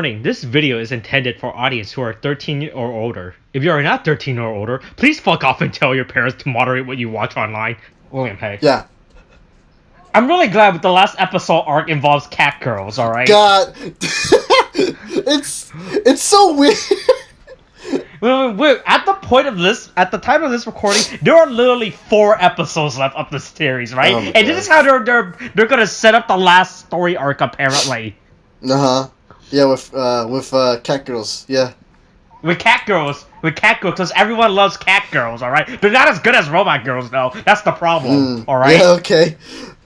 Warning, this video is intended for audience who are 13 or older. If you are not 13 or older, please fuck off and tell your parents to moderate what you watch online. William, hey. Yeah. I'm really glad the last episode arc involves cat girls, alright? God. It's so weird. We're at the point of this, at the time of this recording, there are literally 4 episodes left of the series, right? And God. this is how they're gonna set up the last story arc, apparently. Yeah, with cat girls. Yeah. With cat girls, because everyone loves cat girls, alright? They're not as good as robot girls, though. That's the problem, alright? Yeah, okay.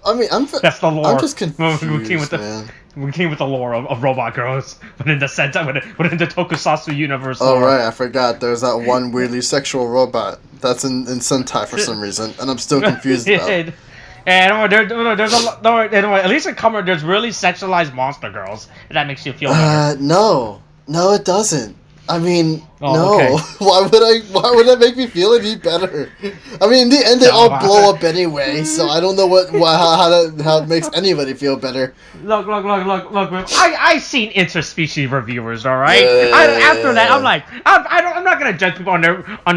I mean, that's the lore. I'm just confused, man. We came with the lore of robot girls, but in the tokusatsu universe. Oh, right, I forgot. There's that one weirdly sexual robot that's in Sentai for some reason, and I'm still confused about it. And there's a lot. At least in Kamen, there's really sexualized monster girls. If that makes you feel better. No, it doesn't. I mean, no. Okay. Why would that make me feel any better? I mean, in the end, they all blow up anyway, so I don't know how it makes anybody feel better. Look. I've seen interspecies reviewers, all right. After that, I'm like, I'm not gonna judge people on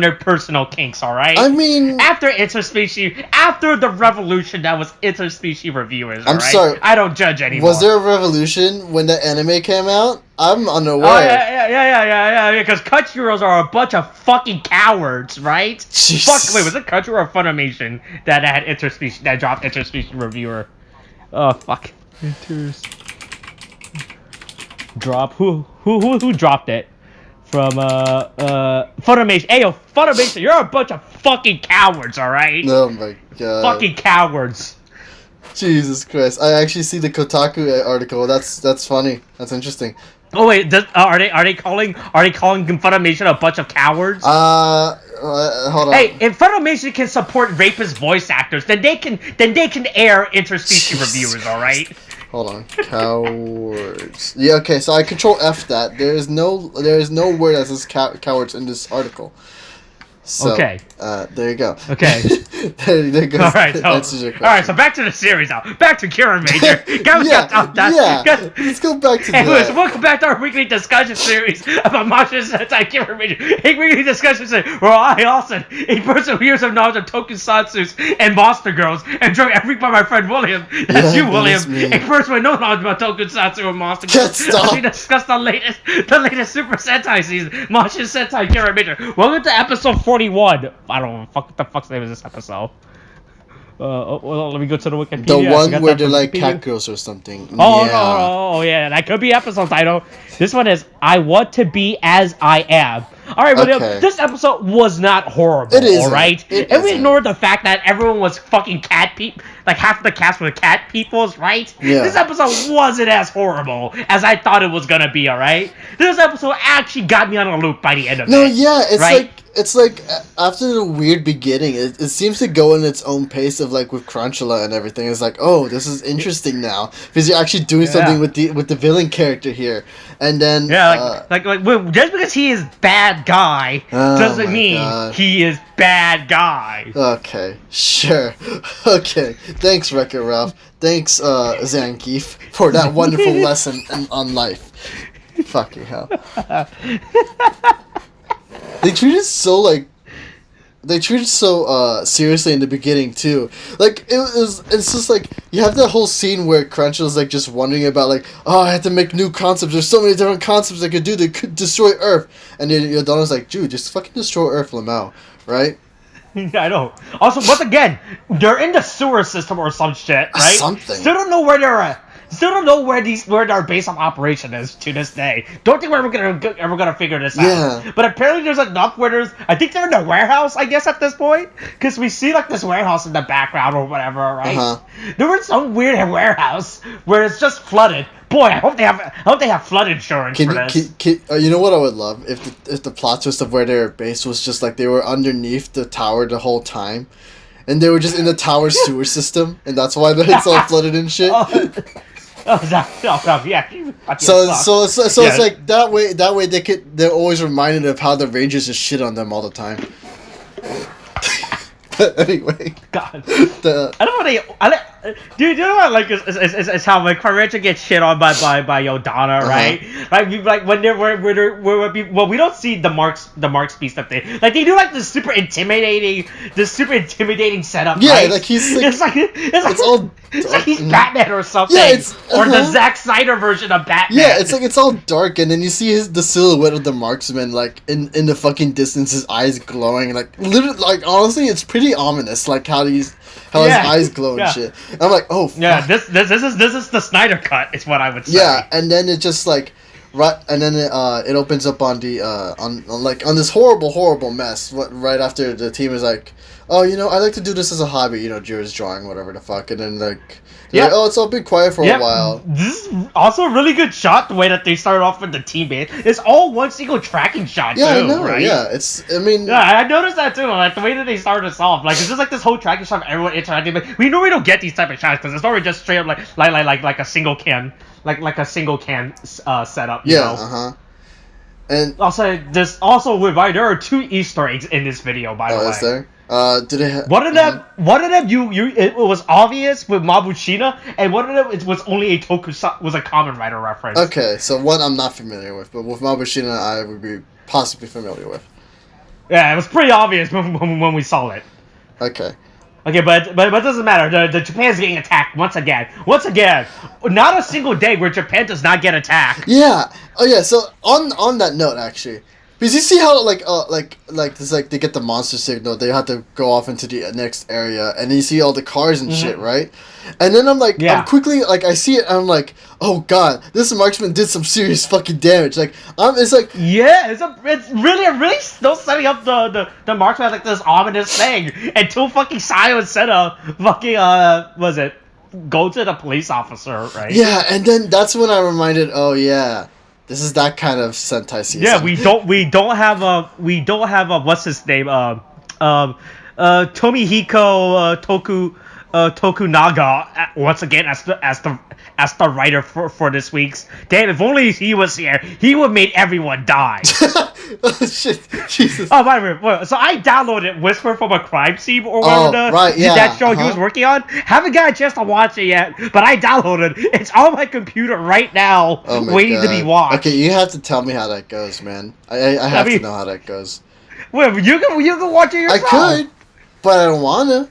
their personal kinks, all right. I mean, after the revolution that was interspecies reviewers, all I'm right? sorry. I don't judge anymore. Was there a revolution when the anime came out? I'm unaware. Oh, yeah, because Crunchyroll's are a bunch of fucking cowards, right? Jeez. Fuck, wait, was it Crunchyroll or Funimation that had interspecies, that dropped interspecies reviewer? Oh, fuck. Drop, who dropped it? From, Funimation. Hey, yo, Funimation, you're a bunch of fucking cowards, alright? Oh my god. Fucking cowards. Jesus Christ! I actually see the Kotaku article. That's funny. That's interesting. Oh wait, are they calling Funimation a bunch of cowards? Hold on. Hey, if Funimation can support rapist voice actors, then they can air interspecies reviewers. All right. Hold on, cowards. Yeah, okay. So I control F that. There is no word that says cowards in this article. So, okay. There you go. Okay. there goes. All right. So back to the series now. Back to Kiramager. Let's go back to that. Welcome back to our weekly discussion series about Mashin Sentai Kiramager. A weekly discussion series where I, Austin, a person with years of knowledge of tokusatsus and monster girls, and joined every week by my friend William. That's you, William. A person with no knowledge about tokusatsu and monster girls. Stop. We discussed the latest Super Sentai season, Mashin Sentai Kiramager. Welcome to episode 41. I don't know what the fuck's the name of this episode. Well, let me go to the Wikipedia. The one where they're like cat girls or something. Oh, yeah, that could be episode title. This one is I Want to Be As I Am. Alright, but this episode was not horrible, alright? And we ignored the fact that everyone was fucking cat people, like half the cast were cat peoples, right? Yeah. This episode wasn't as horrible as I thought it was gonna be, alright? This episode actually got me on a loop by the end of it. No, yeah, it's like after the weird beginning, it seems to go in its own pace of like with Crunchyroll and everything. It's like, oh, this is interesting now because you're actually doing something with the villain character here, and then just because he is bad guy doesn't mean he is bad guy. Okay, sure. Okay, thanks, Wreck-It Ralph. Thanks, Zangief, for that wonderful lesson on life. Fucking hell. They treated so seriously in the beginning too. Like it's just like you have that whole scene where Crunchyroll's like just wondering about like, oh, I have to make new concepts. There's so many different concepts I could do. They could destroy Earth, and then Yodana's like, dude, just fucking destroy Earth, Lamau, right? Yeah, I know. Also, once again, they're in the sewer system or some shit, right? Something. Still don't know where they're at. Still don't know where their base of operation is to this day. Don't think we're ever gonna figure this out. Yeah. But apparently there's enough where I think they're in the warehouse, I guess, at this point, because we see like this warehouse in the background or whatever, right? There was some weird warehouse where it's just flooded. Boy, I hope they have flood insurance for this. You know what I would love if the plot twist of where their base was just like they were underneath the tower the whole time, and they were just in the tower sewer system, and that's why it's all flooded and shit. Yeah. So it's like that way they're always reminded of how the Rangers just shit on them all the time. Anyway, God, I don't know. Dude, you know what? Like, is how like Karacha gets shit on by Yodana, right? Like when well, we don't see the Mark speed stuff thing. Like they do like this super intimidating setup. Yeah, right? like he's like, it's all like he's Batman or something. Yeah, it's or the Zack Snyder version of Batman. Yeah, it's like it's all dark, and then you see the silhouette of the marksman, like in the fucking distance, his eyes glowing, like literally, like honestly, it's pretty ominous, like how his eyes glow and shit. And I'm like, oh, fuck. Yeah, this is the Snyder cut, is what I would say. Yeah, and then it just like, right, and then it opens up on the on this horrible mess. Right after the team is like, oh, you know, I like to do this as a hobby, you know, Jiro's drawing, whatever the fuck, and then like. Yeah. Like, oh, it's all been quiet for a while. This is also a really good shot, the way that they started off with the team base. It's all one single tracking shot, too, I know, right? Yeah, it's, I mean... Yeah, I noticed that, too. Like, the way that they started us off. Like, it's just like this whole tracking shot of everyone interacting. Like, we normally don't get these type of shots, because it's normally just straight up like a single can. Like a single can setup, you know? Uh-huh. And... Also, there are 2 Easter eggs in this video, by the way. Oh, is there? Did it? One of them, it was obvious with Mabushina, and one of them was only a was a Kamen Rider reference. Okay, so one I'm not familiar with, but with Mabushina I would be possibly familiar with. Yeah, it was pretty obvious when we saw it. Okay. Okay, but it doesn't matter. The Japan's getting attacked once again. Not a single day where Japan does not get attacked. Yeah. Oh yeah. So on that note, actually. Because you see how like this, like they get the monster signal, they have to go off into the next area, and you see all the cars and shit, right? And then I'm like, I'm quickly like I see it, and I'm like, oh god, this marksman did some serious fucking damage. Like it's like it's really still setting up the marksman as like this ominous thing until fucking Silence said go to the police officer, right? Yeah, and then that's when I reminded, oh yeah. This is that kind of Sentai season. Yeah, we don't have a what's his name? Tomihiko Tokunaga once again as the writer for this week's. Damn, if only he was here, he would make everyone die. Oh shit, Jesus. Oh, by the way, so I downloaded Whisper from a Crime Scene or whatever that show he was working on. Haven't got a chance to watch it yet, but I downloaded it. It's on my computer right now, waiting to be watched. Okay, you have to tell me how that goes, man. I have to know how that goes. Wait, you can watch it yourself. I could, but I don't wanna.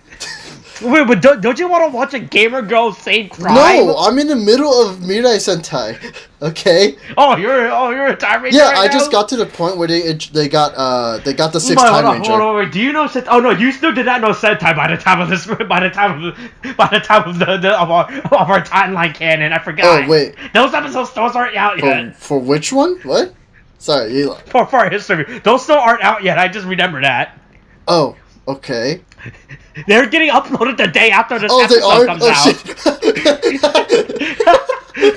Wait, but don't you want to watch a gamer girl save crime? No, I'm in the middle of Mirai Sentai. Okay. Oh, you're a Time Ranger. Yeah, right I now? just got to the point where they got the 6th Time Ranger. Hold on, wait. Do you know Sentai? Oh no, you still did not know Sentai by the time of this. By the time of our timeline canon. I forgot. Oh wait, those episodes aren't out yet. For which one? What? Sorry, Eli. For our history, those still aren't out yet. I just remember that. Oh, okay. They're getting uploaded the day after this episode comes out. Shit.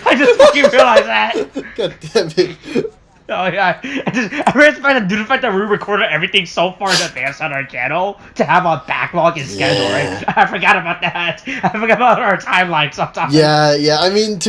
I just fucking realized that. God damn it. Oh yeah, I really find the fact that we recorded everything so far in advance on our channel to have a backlog in schedule, right? I forgot about that. I forgot about our timeline sometimes. Yeah. I mean,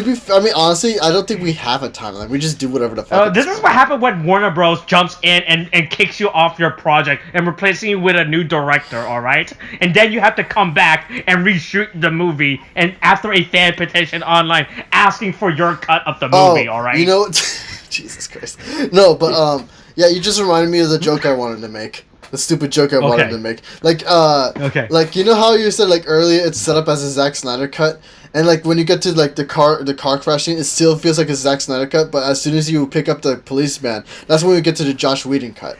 honestly, I don't think we have a timeline. We just do whatever the fuck. This is what happened when Warner Bros. Jumps in and kicks you off your project and replacing you with a new director, all right? And then you have to come back and reshoot the movie, and after a fan petition online asking for your cut of the movie, all right? You know. Jesus Christ. No, but yeah, you just reminded me of the joke I wanted to make. The stupid joke I wanted to make. Like like you know how you said like earlier it's set up as a Zack Snyder cut, and like when you get to like the car crashing, it still feels like a Zack Snyder cut, but as soon as you pick up the policeman, that's when we get to the Josh Whedon cut.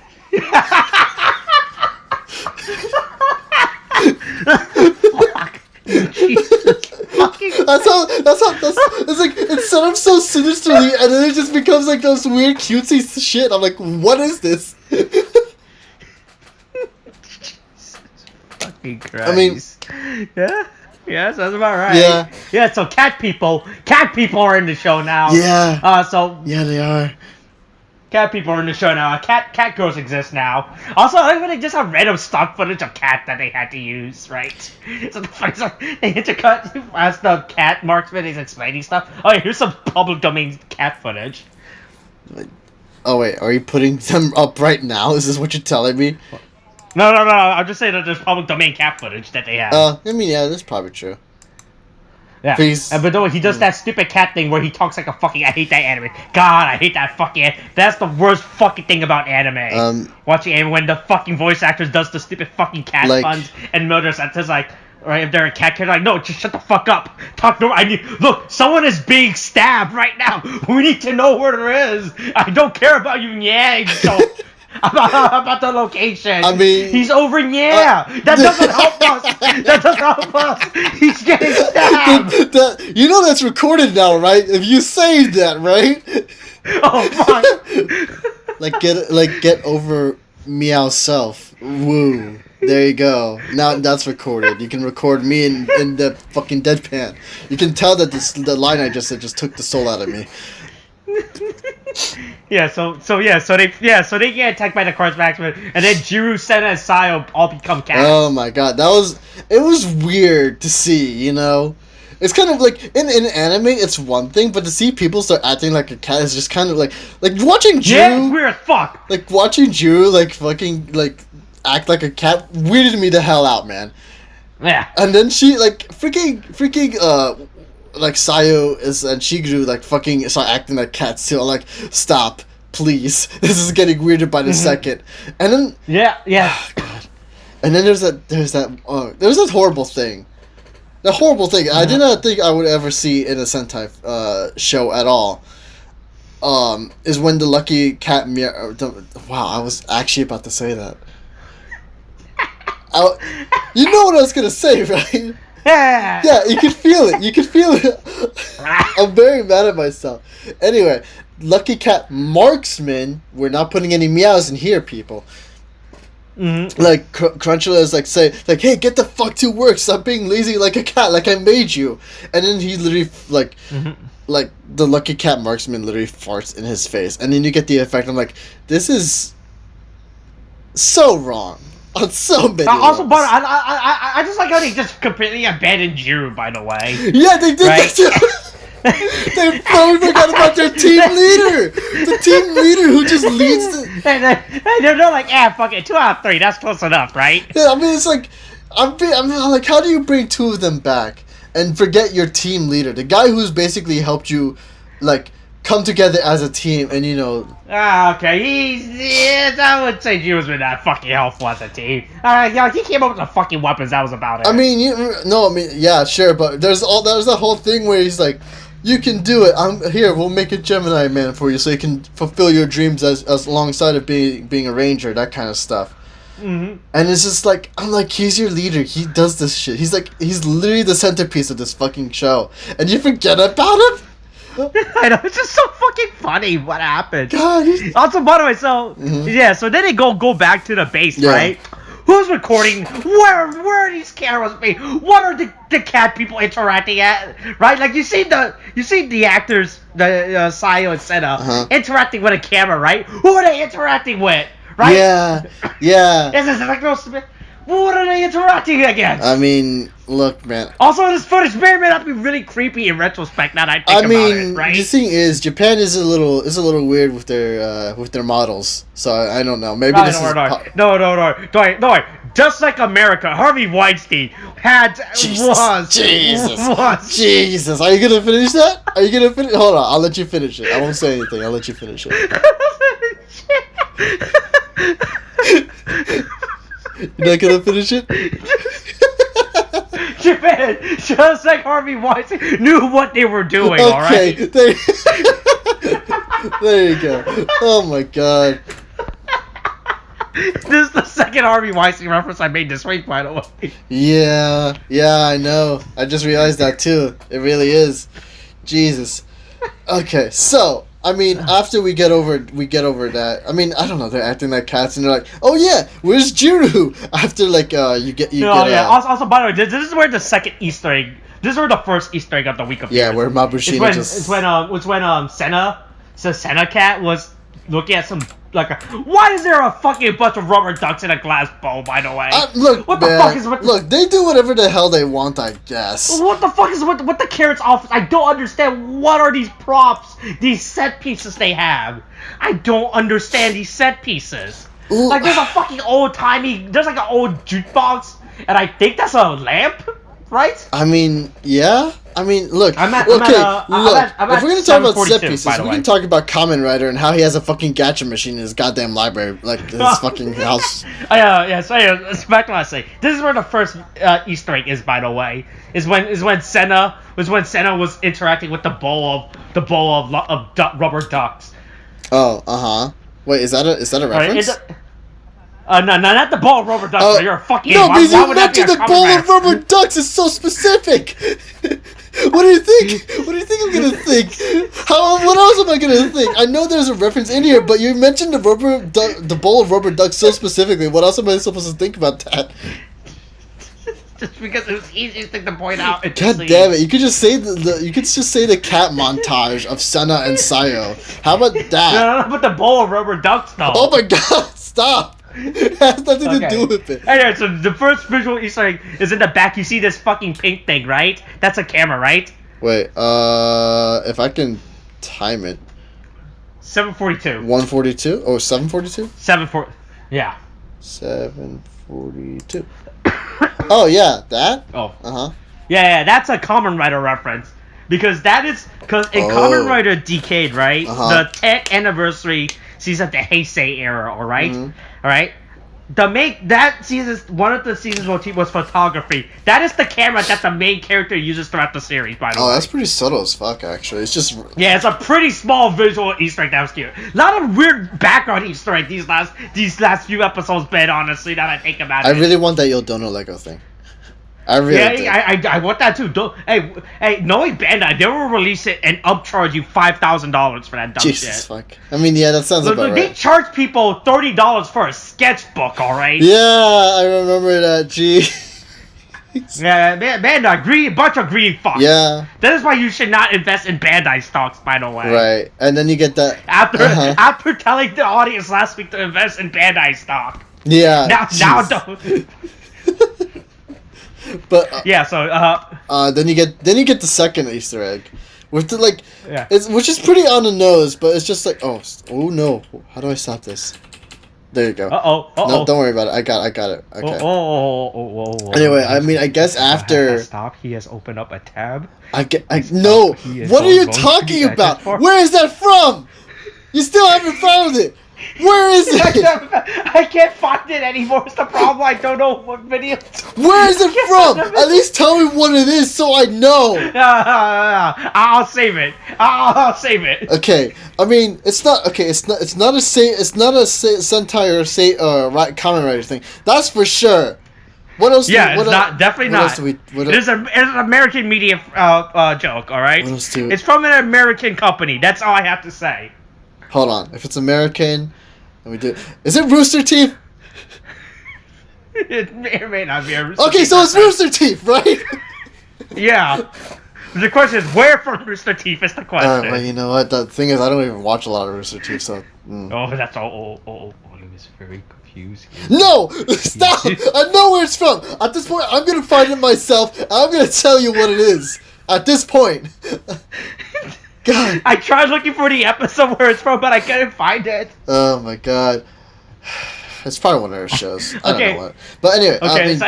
Jesus fucking it's like it's set up so sinisterly, and then it just becomes like those weird cutesy shit. I'm like, what is this? Fucking Christ. I mean, yeah, sounds about right. Yeah. So cat people are in the show now. Yeah. Yeah, they are. Cat people are in the show now. Cat girls exist now. Also, I think they just have random stock footage of cat that they had to use, right? So the funny stuff, they intercut as the cat marksman is explaining stuff. Oh, yeah, here's some public domain cat footage. Oh wait, are you putting them up right now? Is this what you're telling me? No. I'm just saying that there's public domain cat footage that they have. I mean, yeah, that's probably true. Yeah. But no, he does that stupid cat thing where he talks like a fucking. I hate that anime. God, I hate that fucking. That's the worst fucking thing about anime. Watching anime when the fucking voice actors does the stupid fucking cat puns and murders. It's like, right? If they're a cat character, like, no, just shut the fuck up. Talk no. Look. Someone is being stabbed right now. We need to know where there is. I don't care about you, Yang. So. About the location. I mean, he's over. That doesn't help us. That doesn't help us. He's getting stabbed. You know that's recorded now, right? If you saved that, right? Oh fuck! get over meow self. Woo. There you go. Now that's recorded. You can record me in the fucking deadpan. You can tell that the line I just said just took the soul out of me. So they get attacked by the Cards Maximum, and then Jiru, Senna, and Sayo all become cats. Oh my god, it was weird to see, you know? It's kind of like, in anime, it's one thing, but to see people start acting like a cat is just kind of like watching Jiru... Yeah, it's weird as fuck! Like, watching Jiru, fucking, act like a cat weirded me the hell out, man. Yeah. And then she, freaking, Sayo and Shiguru, fucking start acting like cats too. I'm like, stop, please. This is getting weirder by the second. And then... Yeah. Oh, God. And then there's that horrible thing. The horrible thing I did not think I would ever see in a Sentai show at all. Is when the lucky cat wow, I was actually about to say that. You know what I was gonna say, right? Yeah, you could feel it. I'm very mad at myself. Anyway, Lucky Cat Marksman. We're not putting any meows in here, people. Mm-hmm. Crunchyroll is hey, get the fuck to work. Stop being lazy like a cat, like I made you. And then he literally the Lucky Cat Marksman literally farts in his face, and then you get the effect. I'm like, this is so wrong. On so many also, but I just like how they just completely abandoned Jiru, by the way. Yeah, they did that too. They probably forgot about their team leader. The team leader who just leads the... They're like, fuck it, 2 out of 3, that's close enough, right? Yeah, I mean, it's like... I'm like, how do you bring 2 of them back and forget your team leader? The guy who's basically helped you, come together as a team, and okay. I would say Jiru's been that fucking helpful as a team. He came up with the fucking weapons. That was about it. I mean, yeah, sure, but there's that whole thing where he's like, you can do it. I'm here. We'll make a Gemini Man for you, so you can fulfill your dreams as alongside of being a ranger, that kind of stuff. Mm-hmm. And it's just I'm like, he's your leader. He does this shit. He's literally the centerpiece of this fucking show, and you forget about him. I know, it's just so fucking funny what happened. God, also, by the way, so then they go back to the base, right? Who's recording? Where are these cameras being? What are the cat people interacting at? Right? You see the actors, the Sayo and Senna, interacting with a camera, right? Who are they interacting with? Right? Yeah. Is this what are they interacting against? I mean, look, man. Also, this footage may not be really creepy in retrospect. Now that I think about it, right? The thing is, Japan is a little weird with their models. So I don't know. Maybe No. Just like America, Harvey Weinstein Jesus. Are you gonna finish that? Hold on. I'll let you finish it. I won't say anything. I'll let you finish it. You're not gonna finish it? Japan, just like Harvey Weinstein, knew what they were doing, okay, alright? There you go. Oh my god. This is the second Harvey Weinstein reference I made this week, by the way. Yeah, I know. I just realized that too. It really is. Jesus. Okay, so... I mean, after we get over that, I mean, I don't know, they're acting like cats, and they're like, oh yeah, where's Jiru? After, Also, by the way, this is where the second Easter egg, this is where the first Easter egg of the week appears. Yeah, where Mabushina It's when Senna Cat was looking at some, why is there a fucking bunch of rubber ducks in a glass bowl, by the way? Look, they do whatever the hell they want, I guess. What the fuck is with the Carrot's office? I don't understand. What are these props, these set pieces they have? I don't understand these set pieces. Ooh. There's a fucking there's an old jukebox, and I think that's a lamp right? I mean, yeah. I mean, look. I'm at, look. I'm at If we're gonna talk about set 742, pieces, by the we way. can talk about Kamen Rider and how he has a fucking gacha machine in his goddamn library, like his fucking house. It's back to what I say. This is where the first Easter egg is, by the way. Is when Senna was interacting with the bowl of rubber ducks. Oh, Wait, is that a reference? No, not the ball of rubber ducks. You're a fucking. No, because why you would that be mentioned a the bowl Kamen of rubber ducks is so specific. What do you think? What do you think I'm gonna think? What else am I gonna think? I know there's a reference in here, but you mentioned the bowl of rubber ducks so specifically. What else am I supposed to think about that? Just because it was the easiest thing to point out. God damn it! You could just say the cat montage of Senna and Sayo. How about that? No, but the bowl of rubber ducks, though. Oh my god! Stop! It has nothing to do with it. Anyway, so the first visual Easter egg is in the back. You see this fucking pink thing, right? That's a camera, right? Wait, if I can time it. 742. 142? Oh, 742? 74. Yeah. 742. Oh, yeah, that? Oh. Uh-huh. Yeah, that's a Kamen Rider reference. Because in Kamen Rider Decade, right? The 10th anniversary season of the Heisei era, alright? Mm-hmm. Alright? One of the season's motif was photography. That is the camera that the main character uses throughout the series, by the way. Oh, that's pretty subtle as fuck, actually. It's just... Yeah, it's a pretty small visual Easter egg that was cute. A lot of weird background Easter egg these last few episodes been, honestly, now that I think about it. I really want that Yodono Lego thing. I really do. I want that too. Hey, knowing Bandai, they will release it and upcharge you $5,000 for that dumb shit. Jesus fuck. I mean, yeah, that sounds about right. They charge people $30 for a sketchbook, alright? Yeah, I remember that, gee. Yeah, Bandai, bunch of greedy fucks. Yeah. That is why you should not invest in Bandai stocks, by the way. Right, and then you get that... After telling the audience last week to invest in Bandai stock. Yeah. Now don't... But then you get the second Easter egg, with which is pretty on the nose, but it's just like oh no, how do I stop this? There you go. No, don't worry about it. I got it. Okay. Anyway, I mean, I guess after stop, he has opened up a tab. No. What are you talking about? Where is that from? You still haven't found it. Where is it? I can't find it anymore. It's the problem. I don't know what video. Where is it from? At least tell me what it is so I know. I'll save it. I'll save it. Okay. I mean, it's not okay. It's not a Sentai or Kamen Rider thing. That's for sure. What else? Definitely not. It is an American media joke. All right. What else it's from an American company. That's all I have to say. Hold on. If it's American, then we do. Is it Rooster Teeth? It may or may not be a Rooster Teeth. Okay, so it's Rooster Teeth, right? Yeah. The question is, where from Rooster Teeth is the question. Well, you know what? The thing is, I don't even watch a lot of Rooster Teeth, so... Oh, that's all. He was very confused. No! Stop! I know where it's from! At this point, I'm gonna find it myself, and I'm gonna tell you what it is. At this point. God. I tried looking for the episode where it's from, but I couldn't find it. Oh my god. It's probably one of our shows. I don't know what. But anyway. Okay,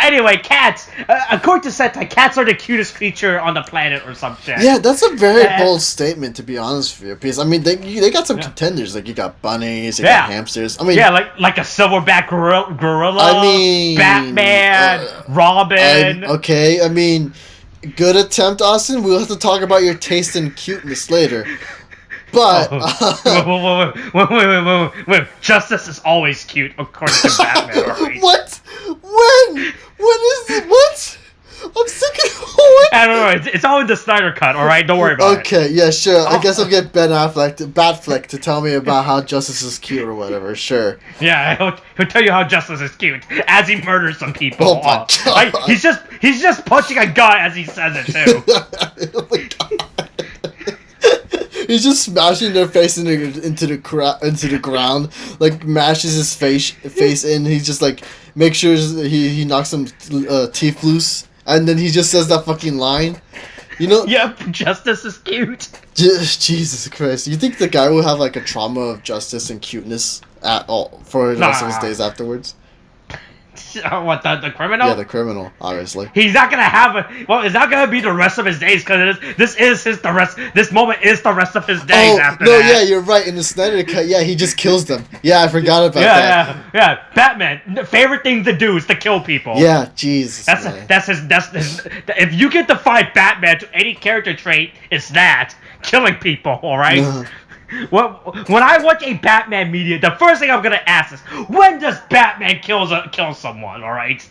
anyway, cats. According to Sentai, cats are the cutest creature on the planet or some shit. Yeah, that's a very bold statement, to be honest with you. Because, I mean, they got some contenders. Like, you got bunnies, you got hamsters. I mean... Yeah, like a silverback gorilla. I mean... Batman, Robin. Okay, I mean... Good attempt, Austin. We'll have to talk about your taste in cuteness later. But wait. Justice is always cute, according to Batman. Right? What? When is it? What? I'm sick of what? I don't know. It's all in the Snyder cut. All right, don't worry about it. Okay, yeah, sure. I guess I'll get Ben Batfleck to tell me about how Justice is cute or whatever. Sure. Yeah, he'll tell you how Justice is cute as he murders some people. Oh my god! He's just punching a guy as he says it too. Oh my god! He's just smashing their face into the ground, like mashes his face in. He just like makes sure he knocks some teeth loose. And then he just says that fucking line. You know? Yep, Justice is cute. Jesus Christ. You think the guy will have like a trauma of justice and cuteness at all for the rest of his days afterwards? What, the criminal? Yeah, the criminal, obviously. He's not gonna have it's not gonna be the rest of his days, because this moment is the rest of his days after that. Yeah, you're right. In the Snyder Cut, yeah, he just kills them. Yeah, I forgot about that. Yeah. Batman, favorite thing to do is to kill people. Yeah, Jesus. That's his. If you could define Batman to any character trait, it's that killing people. All right. When I watch a Batman media, the first thing I'm gonna ask is, when does Batman kill someone? All right.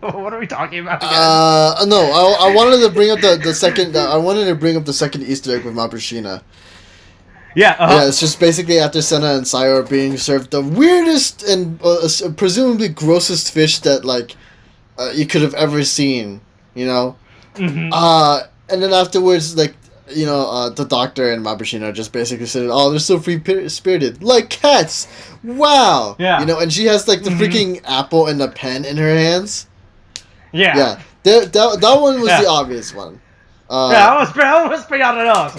What are we talking about again? No, I wanted to bring up the second. I wanted to bring up the second Easter egg with Mabushina. Yeah. Yeah, it's just basically after Senna and Sayo are being served the weirdest and presumably grossest fish that you could have ever seen. You know. Mm-hmm. And then afterwards, the doctor and Mabushina just basically said, "Oh, they're so free-spirited, like cats. Wow." Yeah. You know, and she has the freaking apple and the pen in her hands. Yeah. Yeah. That one was the obvious one. That was pretty on the nose.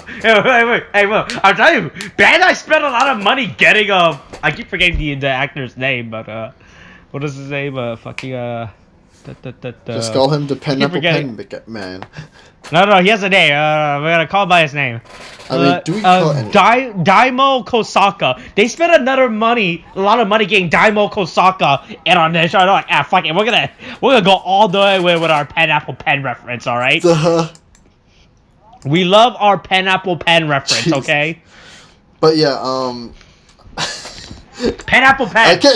Hey, look, I'll tell you, Bandai spent a lot of money getting I keep forgetting the actor's name, but what is his name? Just call him the Pineapple Pen Man. No, he has a name. We're gonna call him by his name. I mean, do we call it Daimo Kosaka. They spent a lot of money getting Daimo Kosaka in on this show. They're like, fuck it, we're gonna go all the way with our Pineapple Pen reference, all right? We love our Pineapple Pen reference, Jeez. Okay? But yeah, Pineapple Pen. Okay,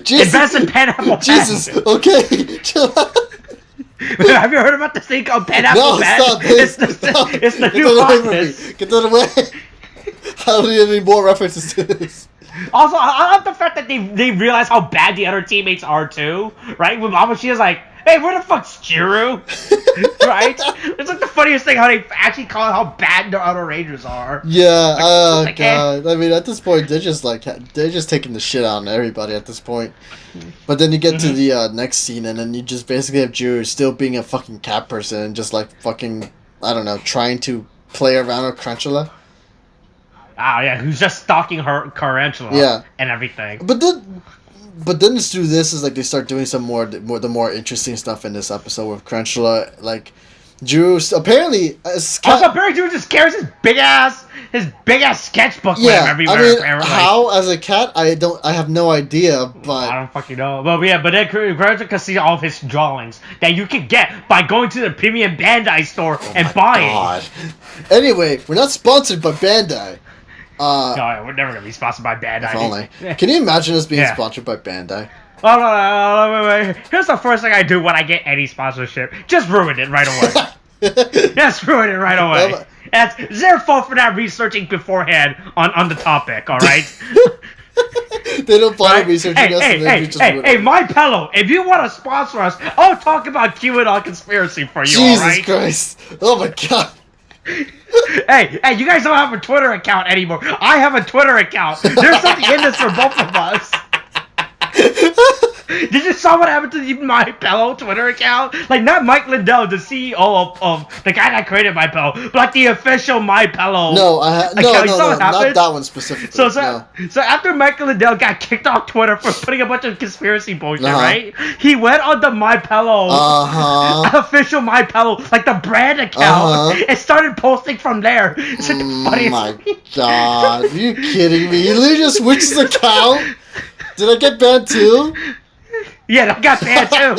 Jesus. Invest in Pineapple Pen. Jesus, okay, chill out. Have you heard about this thing called Pineapple Pen? No, stop this. It's the new hotness. Get that away. I don't need any more references to this. Also, I love the fact that they realize how bad the other teammates are too, right? When Mabushina's like, "Hey, where the fuck's Jiro?" Right? It's like the funniest thing how they actually call it how bad the other Rangers are. Yeah, oh god. I mean, at this point, they're just taking the shit out on everybody at this point. But then you get to the next scene, and then you just basically have Jiro still being a fucking cat person and just fucking, I don't know, trying to play around with Crunchula. Oh yeah, who's just stalking her Tarantula and everything. But then through this is they start doing some more interesting stuff in this episode with Crunchula. Jiro apparently Barry Jiro just carries his big ass sketchbook with him everywhere. I mean, how as a cat I have no idea, but I don't fucking know. But then Crunchula can see all of his drawings that you can get by going to the premium Bandai store and buying. God. Anyway, we're not sponsored by Bandai. No, we're never gonna be sponsored by Bandai. If only. Can you imagine us being sponsored by Bandai? Oh, no, wait. Here's the first thing I do when I get any sponsorship. Just ruin it right away. Just ruin it right away. It's their fault for not researching beforehand on the topic, alright? They don't bother researching us. Hey, My Pillow, if you want to sponsor us, I'll talk about QAnon conspiracy for you, Jesus Christ. Oh my god. Hey, you guys don't have a Twitter account anymore. I have a Twitter account. There's something in this for both of us. Did you saw what happened to the My Pillow Twitter account? Not Mike Lindell, the CEO of the guy that created My Pillow, but the official My Pillow. No, not that one specifically. So after Mike Lindell got kicked off Twitter for putting a bunch of conspiracy bullshit, right? He went on the My Pillow, official My Pillow, the brand account, and started posting from there. It's the funniest. Oh my god, are you kidding me? He literally just switched his account. Did I get banned too? Yeah, I got banned too.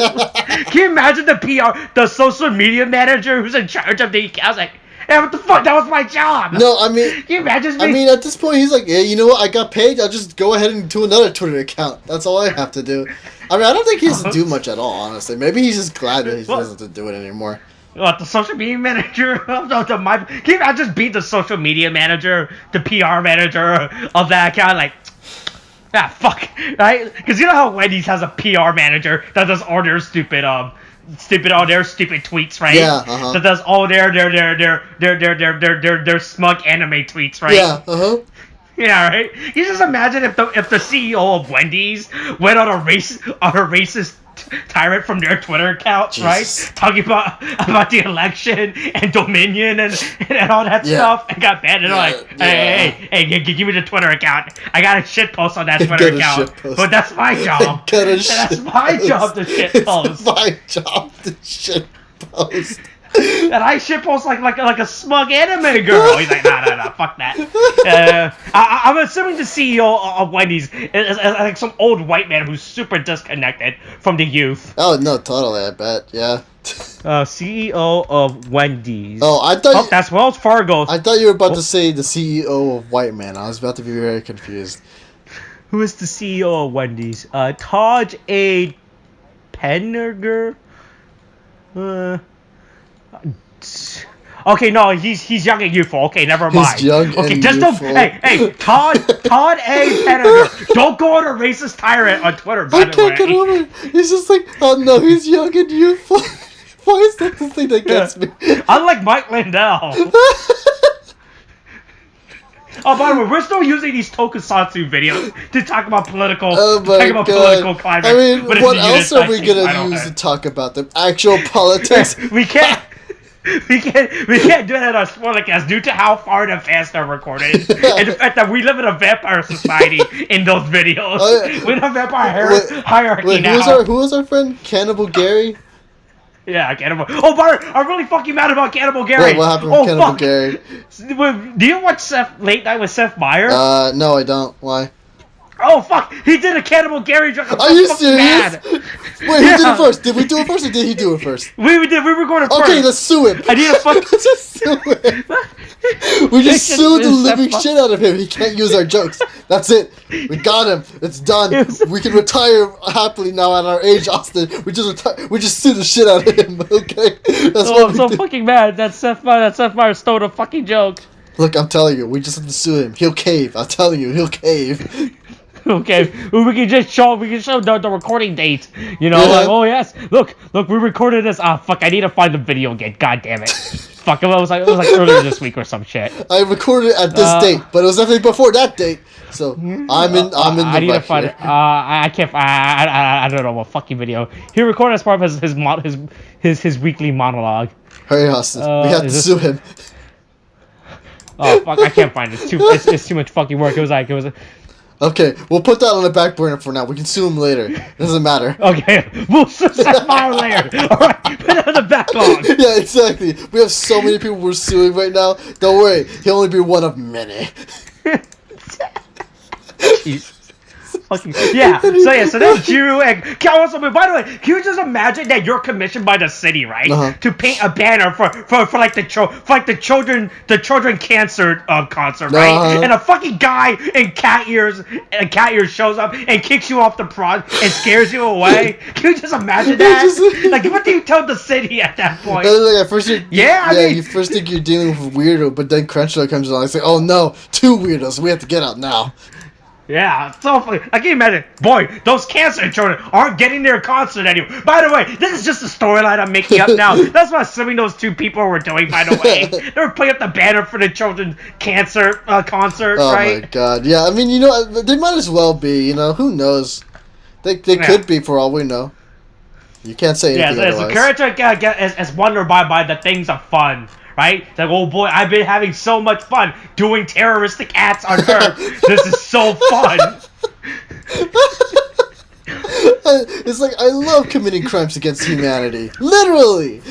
Can you imagine the social media manager who's in charge of the account? I was like, hey, what the fuck? That was my job. No, I mean, can you imagine me? I mean, at this point, he's like, yeah, you know what? I got paid. I'll just go ahead and do another Twitter account. That's all I have to do. I mean, I don't think he has to do much at all, honestly. Maybe he's just glad that he doesn't have to do it anymore. What, the social media manager can you imagine just being the social media manager, the PR manager of that account? Fuck, right? Because you know how Wendy's has a PR manager that does all their stupid tweets, right? Yeah. That does all their smug anime tweets, right? Yeah. Yeah, right. You just imagine if the CEO of Wendy's went on a racist tyrant from their Twitter accounts, Jesus. right? Talking about the election and Dominion and all that stuff, and got banned. And hey, give me the Twitter account. I got a shit post on that Twitter account, but that's my job. That's my job to shit post. My job to shit post. And I shit post like a smug anime girl. He's like, nah, fuck that. I'm assuming the CEO of Wendy's is like some old white man who's super disconnected from the youth. Oh no, totally. I bet. Yeah. CEO of Wendy's. Oh, I thought. That's Wells Fargo. I thought you were about to say the CEO of White Man. I was about to be very confused. Who is the CEO of Wendy's? Todd A. Penninger. Okay, no, he's young and youthful. Okay, never mind. He's young okay, and just youthful. Hey, Todd A. Penninger. Don't go on a racist tyrant on Twitter, by the way. I can't get over it. He's just like, oh no, he's young and youthful. Why is that the thing that gets me? Unlike Mike Lindell. Oh, by the way, we're still using these tokusatsu videos to talk about political, political climate. I mean, what else are we gonna use to talk about the actual politics? We can't do that on our podcast due to how far in advance they're recorded, and the fact that we live in a vampire society in those videos. We have a vampire hierarchy now. Who was our friend? Cannibal Gary? Yeah, Cannibal. Oh, Bart, I'm really fucking mad about Cannibal Gary. Wait, what happened with Cannibal Gary? Do you watch Late Night with Seth Meyers? No, I don't. Why? Oh, fuck! He did a Cannibal Gary joke. Are you serious? Mad. Wait, who did it first? Did we do it first, or did he do it first? We did. We recorded first. Okay, let's sue him. I need a fuck. Let's just sue him. We just sued the living shit out of him. He can't use our jokes. That's it. We got him. It's done. We can retire happily now at our age, Austin. We just sued the shit out of him. Okay. That's what I'm so fucking mad that Seth Meyers stole a fucking joke. Look, I'm telling you, we just have to sue him. He'll cave. I'm telling you, he'll cave. Okay, we can just show the recording date. You know, like, oh yes, look, we recorded this. Ah, fuck, I need to find the video again. God damn it. Fuck, it was like earlier this week or some shit. I recorded it at this date, but it was definitely before that date. So I'm in the I need to find it. I can't. I don't know what fucking video he recorded as part of his weekly monologue. Hurry, Austin. We have to sue him. Oh fuck! I can't find it. It's too much fucking work. It was. Okay, we'll put that on the back burner for now. We can sue him later. It doesn't matter. Okay, we'll sue Seth Meyers later. Alright, put it on the backlog. Yeah, exactly. We have so many people we're suing right now. Don't worry, he'll only be one of many. Jesus. Fucking, yeah, so that's you and also, by the way, can you just imagine that you're commissioned by the city, right? To paint a banner for the children cancer concert, right? And a fucking guy in cat ears shows up and kicks you off the prod and scares you away. Can you just imagine that? Like, what do you tell the city at that point? At first you first think you're dealing with a weirdo, but then Crunchlow comes along and say, "Oh no, two weirdos. We have to get out now." Yeah, so funny. I can imagine. Boy, those cancer children aren't getting their concert anymore. By the way, this is just a storyline I'm making up now. That's what assuming those two people were doing, by the way. They were putting up the banner for the children's cancer concert, right? Oh my god. Yeah, I mean, you know, they might as well be, you know, who knows? They could be for all we know. You can't say anything otherwise. Yeah, so the character is wondered by the things of fun. Right? It's like, oh boy, I've been having so much fun doing terroristic acts on Earth. This is so fun. It's like, I love committing crimes against humanity. Literally.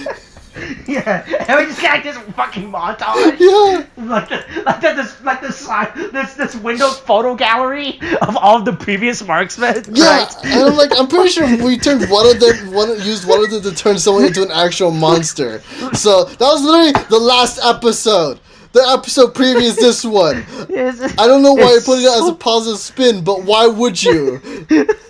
Yeah, and we just got this fucking montage. Yeah. This Windows photo gallery of all of the previous marksmen. Yeah, right? and I'm pretty sure we turned used one of them to turn someone into an actual monster. So that was literally the last episode. The episode previous this one. I don't know why you're putting it as a positive spin, but why would you?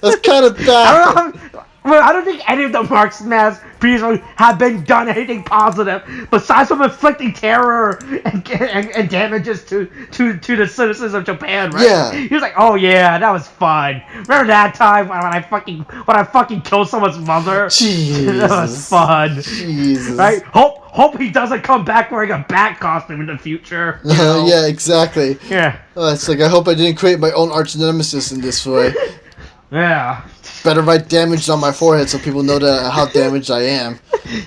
That's kind of bad. I don't think any of the marksmen previously have been done anything positive besides from inflicting terror and damages to the citizens of Japan, right? Yeah. He was like, oh yeah, that was fun. Remember that time when I fucking killed someone's mother? Jesus. That was fun. Jesus. Right? Hope he doesn't come back wearing a bat costume in the future. You know? Yeah, exactly. Yeah. It's like, I hope I didn't create my own arch nemesis in this way. Yeah. better write damaged on my forehead so people know how damaged I am.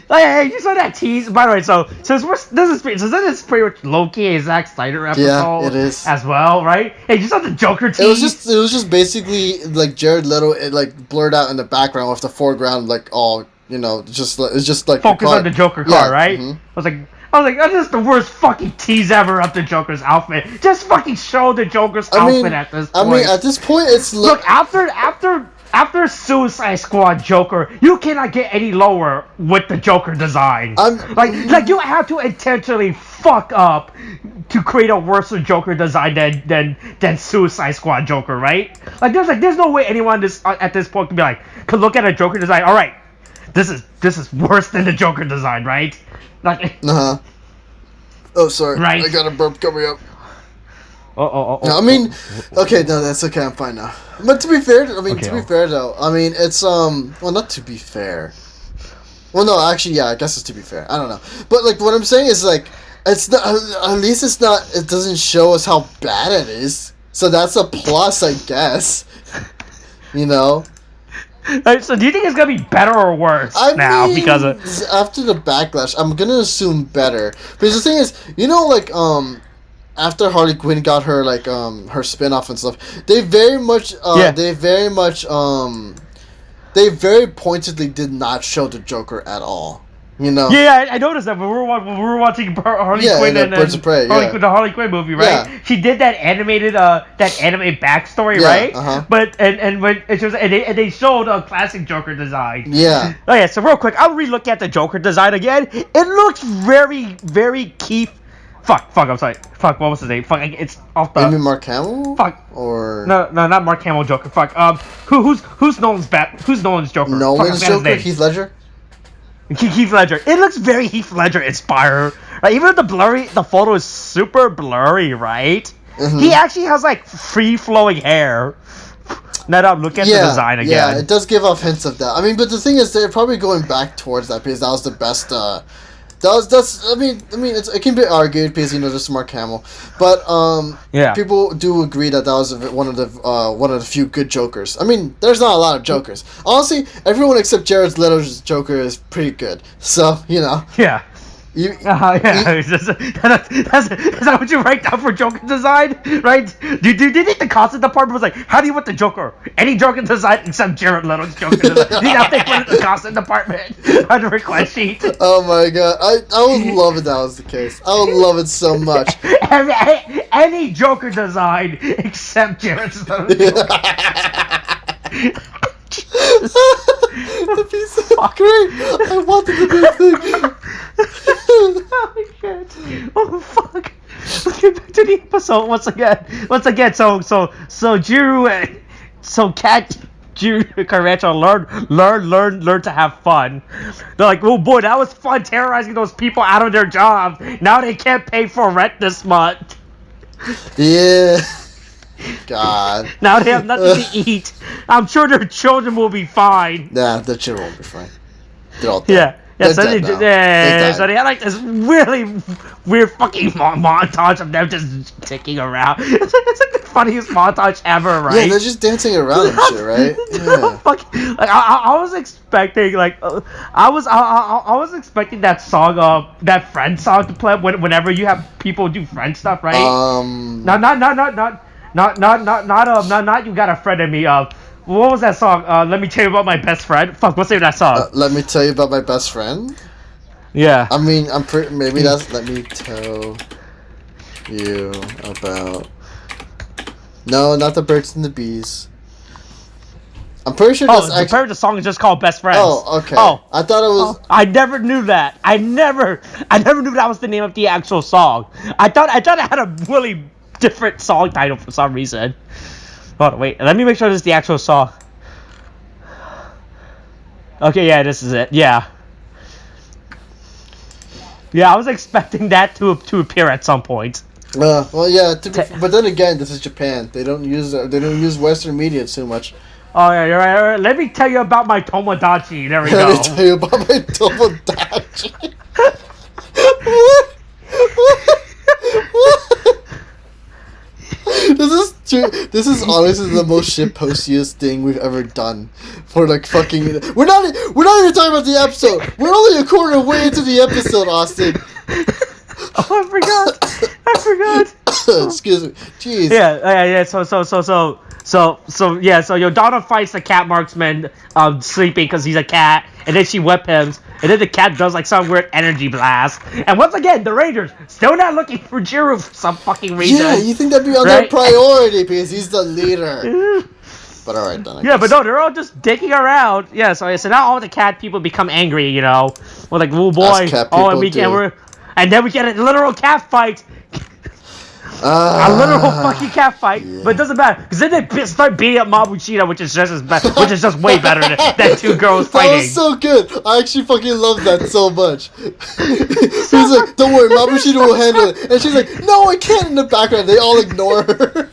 Hey, you saw that tease? By the way, so this is pretty much Loki and Zack Snyder episode. Yeah, it is as well, right? Hey, you saw the Joker tease? It was just basically like Jared Leto, like blurred out in the background with the foreground, like all it's just like focus on the Joker car, right? Mm-hmm. I was like, that's just the worst fucking tease ever of the Joker's outfit. Just fucking show the Joker's outfit at this point. I mean, at this point, it's look after Suicide Squad Joker, you cannot get any lower with the Joker design. Like you have to intentionally fuck up to create a worse Joker design than Suicide Squad Joker, right? There's no way anyone at this point could look at a Joker design. All right, this is worse than the Joker design, right? Oh, sorry. Right. I got a burp coming up. No, I mean, okay, no, that's okay. I'm fine now. But to be fair, though, it's well, not to be fair. Well, no, actually, yeah, I guess it's to be fair. I don't know, but like what I'm saying is like it's not. At least it's not. It doesn't show us how bad it is. So that's a plus, I guess. So do you think it's gonna be better or worse because of after the backlash? I'm gonna assume better because the thing is, after Harley Quinn got her her spin-off and stuff, they very pointedly did not show the Joker at all. Yeah, I noticed that when we were watching Harley Quinn and Birds of Prey, the Harley Quinn movie, right? Yeah. She did that anime backstory, right? Uh-huh. But and when it was and they showed a classic Joker design. Yeah. Oh yeah. So real quick, I'll re-look at the Joker design again. It looks very, very Keith. Fuck, I'm sorry. Fuck, what was his name? Fuck, it's off the... You mean Mark Hamill? Fuck. Or... No, not Mark Hamill Joker. Fuck, who's Nolan's Joker? Nolan's Joker? Heath Ledger? Heath Ledger. It looks very Heath Ledger inspired. Right? Even the photo is super blurry, right? Mm-hmm. He actually has, free-flowing hair. Now that I'm looking at the design again. Yeah, it does give off hints of that. I mean, but the thing is, they're probably going back towards that because that was the best... it can be argued because there's Mark Hamill, but people do agree that was one of the few good Jokers. I mean, there's not a lot of Jokers. Honestly, everyone except Jared Leto's Joker is pretty good. So Yeah. Is that what you write down for Joker design? Right? Do you think the costume department was like, how do you want the Joker? Any Joker design except Jared Leto's Joker design. Do you think that's they put in the costume department on the request sheet? Oh my god, I would love it that was the case. I would love it so much. Any Joker design except Jared Leto's Joker. That'd be so great. I wanted to do a thing. Oh shit! Oh fuck! Let's get back to the episode once again. So Jiru and Jiru Karacho learn to have fun. They're like, oh boy, that was fun terrorizing those people out of their jobs. Now they can't pay for rent this month. Yeah. God. Now they have nothing to eat. I'm sure their children will be fine. Nah, their children will be fine. They're all dead. Yeah, so they had this really weird fucking montage of them just ticking around. It's the funniest montage ever, right? Yeah, they're just dancing around and shit, right? Yeah. I was expecting I was expecting that song that Friend song to play whenever you have people do Friend stuff, right? Not you got a friend in me. What was that song? Let me tell you about my best friend. Fuck, what's the name of that song? Let me tell you about my best friend. Yeah. I mean, maybe that's let me tell you about. No, not the birds and the bees. I'm pretty sure that's actually... the song is just called Best Friends. Oh, okay. Oh, I thought it was... I never knew that. I never knew that was the name of the actual song. I thought it had a really different song title for some reason. Hold on, wait. Let me make sure this is the actual song. Okay, yeah, this is it. Yeah. Yeah, I was expecting that to appear at some point. Well, yeah. But then again, this is Japan. They don't use Western media too much. Oh yeah, you're right. All right. Let me tell you about my Tomodachi. There we go. Let me tell you about my Tomodachi. This is Dude, this is honestly the most shitpostiest thing we've ever done for like fucking. We're not even talking about the episode. We're only a quarter way into the episode, Austin. Oh, I forgot. Excuse me. Jeez. Yeah. So Yodana fights the cat marksman sleeping because he's a cat, and then she whip him, and then the cat does like some weird energy blast, and once again the Rangers still not looking for Jiro for some fucking reason. Yeah, you think that'd be on their priority because he's the leader. But alright then. I guess. But no, they're all just dicking around. Yeah, so now all the cat people become angry. We're like, oh boy, and then we get a literal cat fight. A literal fucking cat fight, but it doesn't matter because then they start beating up Mabushita, which is just way better than two girls fighting. That was so good. I actually fucking love that so much. He's like, "Don't worry, Mabushita will handle it," and she's like, "No, I can't." In the background, they all ignore her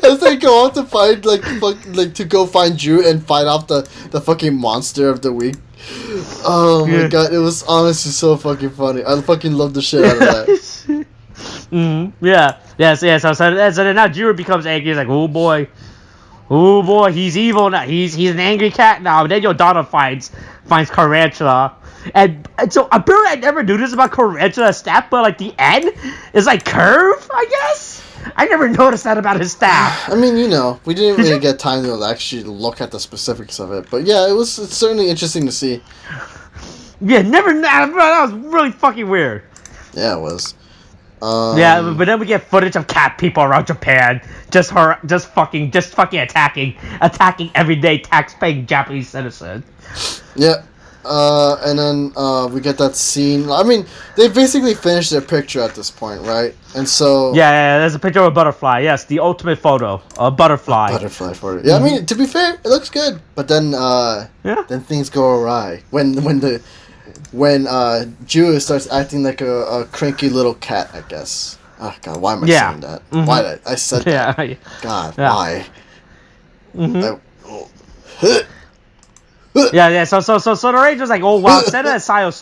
as they go out to find to go find Drew and fight off the fucking monster of the week. Oh my god, it was honestly so fucking funny. I fucking love the shit out of that. So then now Jiro becomes angry. He's like, oh boy, he's evil now. He's an angry cat now. And then Yodana finds Tarantula, and so apparently I never knew this about Tarantula's staff, but like the end is like curved, I guess. I never noticed that about his staff. I mean, we didn't really get time to actually look at the specifics of it, but yeah, it's certainly interesting to see. Yeah, that was really fucking weird. Yeah, it was. But then we get footage of cat people around Japan, just fucking attacking everyday tax-paying Japanese citizens. Yeah, and then we get that scene. I mean, they basically finished their picture at this point, right? And so there's a picture of a butterfly. Yes, the ultimate photo, a butterfly. Butterfly photo. Yeah, I mean, to be fair, it looks good, but then then things go awry when Drew starts acting like a cranky little cat, I guess. Oh god, why am I saying that? Mm-hmm. Why did I said that? God, why? Mm-hmm. So the Rangers like, oh wow, Senna and Sayo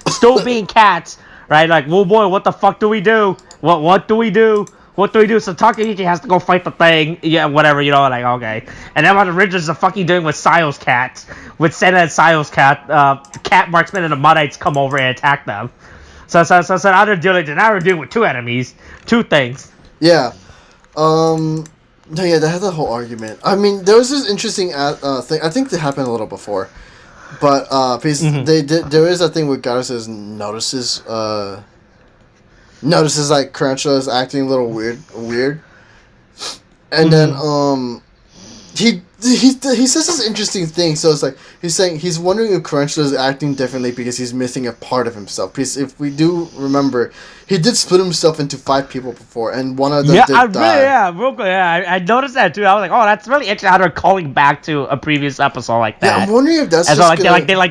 still being cats, right? Like, oh boy, what the fuck do we do? What do we do? What do we do? So Takaichi has to go fight the thing. Yeah, whatever, like, okay. And then what the Rangers are fucking doing with Sayo's cats, with Senna and Sayo's cat, cat marksmen and the Muddites come over and attack them. So now they're dealing with two enemies, two things. Yeah. No, yeah, they had the whole argument. I mean, there was this interesting thing. I think they happened a little before, but because there is a thing where Gaara says notices like Tarantula is acting a little weird, and then he says this interesting thing. So it's like he's wondering if Tarantula is acting differently because he's missing a part of himself. Because if we do remember, he did split himself into 5 people before, and one of them did die. Real quick. I noticed that too. I was like, oh, that's really interesting how they're calling back to a previous episode like that. Yeah, I'm wondering if that's just like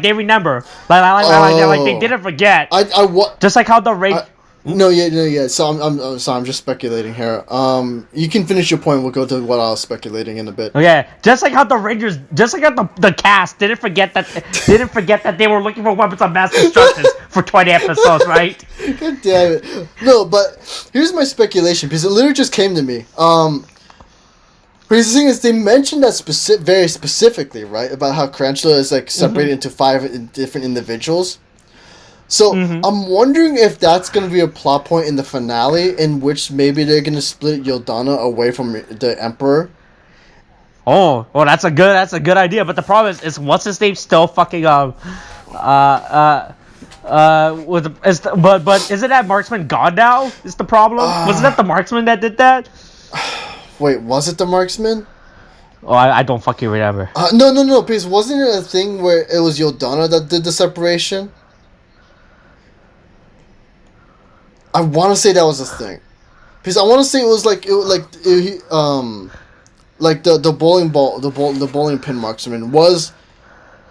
they remember, like they didn't forget. Just like how the No. So I'm just speculating here. You can finish your point. We'll go to what I was speculating in a bit. Okay, just like how the Rangers, just like how the cast didn't forget that they were looking for weapons of mass destruction for 20 episodes, right? God damn it! No, but here's my speculation because it literally just came to me. Because the thing is, they mentioned that very specifically, right, about how Tarantula is like separated into 5 different individuals. So, I'm wondering if that's going to be a plot point in the finale in which maybe they're going to split Yodana away from the Emperor. Oh, well, that's a good idea. But the problem is what's his name still fucking but isn't that marksman gone now? Is the problem? Wasn't that the marksman that did that? Wait, was it the marksman? Oh, I don't fucking remember. No, because wasn't it a thing where it was Yodana that did the separation? I want to say that was a thing, because I want to say it was like the bowling pin marksman was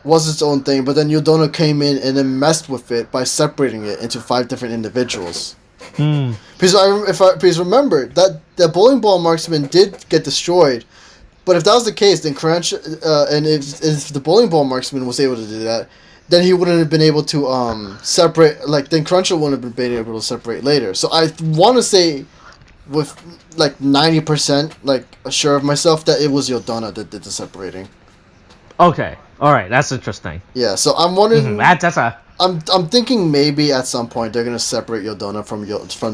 its own thing, but then Yodana came in and then messed with it by separating it into 5 different individuals. Because remember that the bowling ball marksman did get destroyed, but if that was the case, then and if the bowling ball marksman was able to do that, then he wouldn't have been able to separate. Like then Cruncher wouldn't have been able to separate later. So I want to say with like 90% like sure of myself that it was Yodona that did the separating. Okay, all right, that's interesting. Yeah, so I'm wondering. That's a. I'm thinking maybe at some point they're gonna separate Yodona from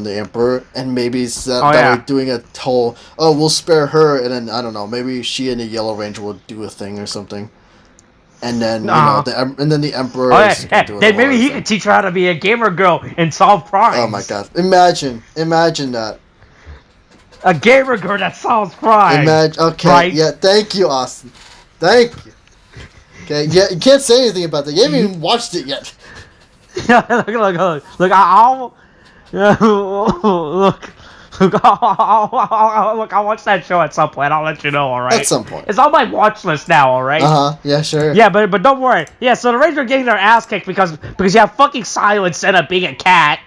the Emperor, and maybe it's that way doing a whole we'll spare her, and then I don't know, maybe she and the Yellow Ranger will do a thing or something, and then the Emperor. Oh yeah, then maybe he can teach her how to be a gamer girl and solve crimes. Oh my god! Imagine that. A gamer girl that solves crimes. Okay. Right? Yeah. Thank you, Austin. Thank you. Okay. Yeah. You can't say anything about that. You haven't even watched it yet. Look! I'll watch that show at some point. I'll let you know. All right. At some point. It's on my watch list now. All right. Yeah. Sure. Yeah, but don't worry. Yeah. So the Rangers are getting their ass kicked because you have fucking Silence end up being a cat,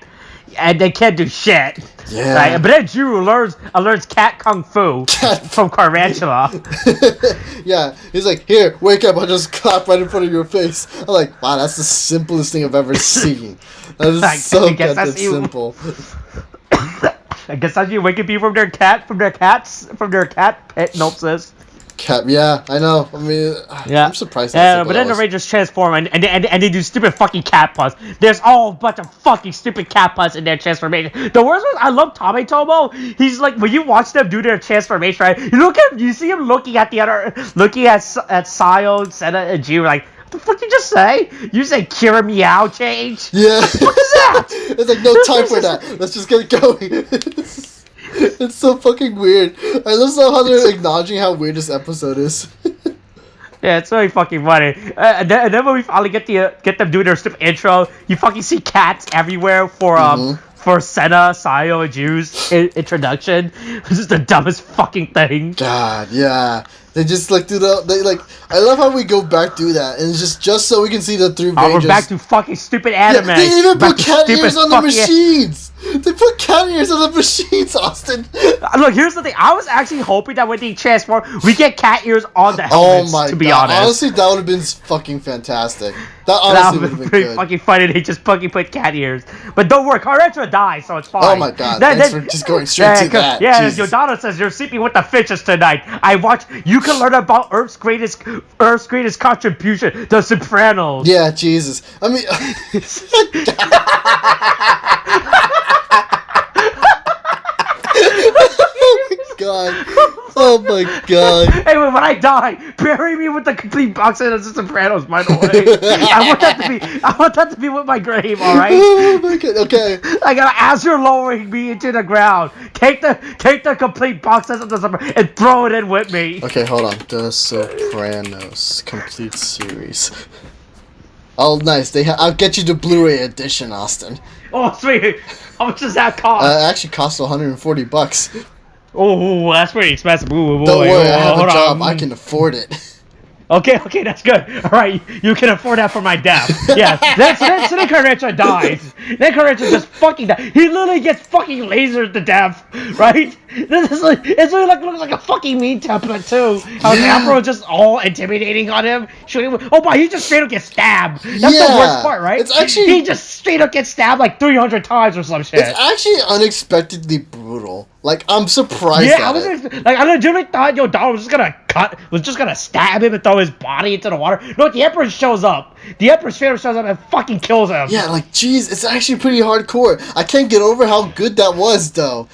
and they can't do shit. Yeah. Right? But then Juru learns cat kung fu from Carantula. Yeah, he's like, here, wake up, I'll just clap right in front of your face. I'm like, wow, that's the simplest thing I've ever seen. That is so goddamn simple. I guess that's you waking people from their cat pet nonsense. Yeah, I know. I mean, yeah. I'm surprised. But then the Rangers transform and they do stupid fucking cat puns. There's all a bunch of fucking stupid cat puns in their transformation. The worst was I love Tometomo. He's like when you watch them do their transformation, right? You see him looking at Sayo, Senna, and G, like, what the fuck you just say? You say Kira Meow change? Yeah. What the fuck is that? It's like no time for that. Let's just get going. It's so fucking weird. I love how they're acknowledging how weird this episode is. Yeah, it's really fucking funny. And then when we finally get them doing their stupid intro, you fucking see cats everywhere for Senna, Sayo, and Ju's introduction. This is the dumbest fucking thing. God, yeah. They just like I love how we go back through that, and it's just so we can see the three Rangers. We're back to fucking stupid anime. Yeah, they even put cat ears on the machines. They put cat ears on the machines, Austin. Look, here's the thing. I was actually hoping that when they transform, we get cat ears on the helmets. Oh my to be God. honest, honestly, that would have been fucking fantastic. That honestly would have been pretty good. fucking funny. They just fucking put cat ears. But don't worry, Carantula dies, so it's fine. Oh my God! Thanks for just going straight to that. Yeah, Jesus. Yodana says you're sleeping with the fishes tonight. You can learn about Earth's greatest contribution, The Sopranos. Yeah, Jesus. I mean. Oh my God. Hey, when I die, bury me with the complete box of The Sopranos, by the way. I want that to be with my grave, alright? Oh my God, okay. As you're lowering me into the ground, take the complete box of The Sopranos and throw it in with me. Okay, hold on. The Sopranos complete series. Oh, nice. I'll get you the Blu-ray edition, Austin. Oh, sweet. How much does that cost? It actually costs $140. Oh, that's pretty expensive. Don't worry, I have a job. I can afford it. Okay, that's good. All right, you can afford that for my death. Yeah, then Carantula dies. Then Carantula just fucking dies. He literally gets fucking lasered to death, right? This is looks like a fucking meme template too. How the Afro just all intimidating on him, shooting him. Oh, but he just straight up gets stabbed. That's the worst part, right? It's actually he just straight up gets stabbed like 300 times or some shit. It's actually unexpectedly brutal. Like I'm surprised. Yeah, I legitimately thought Yodana was just gonna stab him and throw his body into the water. No, the Emperor shows up. The Emperor straight up shows up and fucking kills him. Yeah, like jeez, it's actually pretty hardcore. I can't get over how good that was, though.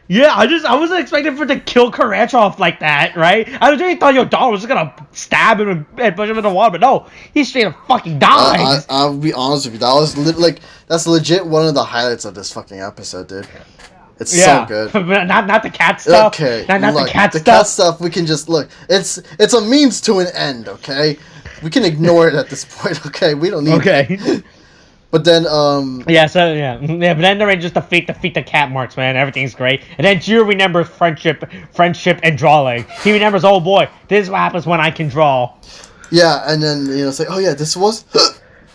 Yeah, I wasn't expecting for it to kill Karachov like that, right? I legitimately thought Yodana was just gonna stab him and push him in the water, but no, he straight up fucking died. I'll be honest with you, that was that's legit one of the highlights of this fucking episode, dude. It's so good. not the cat stuff. Okay, not look, the cat the stuff. cat stuff we can just look. It's a means to an end. Okay, we can ignore it at this point. Okay, we don't need. Okay. But then but then the Rangers defeat the cat marks, man. Everything's great. And then Jiro remembers friendship and drawing. He remembers, oh boy, this is what happens when I can draw. Yeah, and then it's like, oh yeah, this was.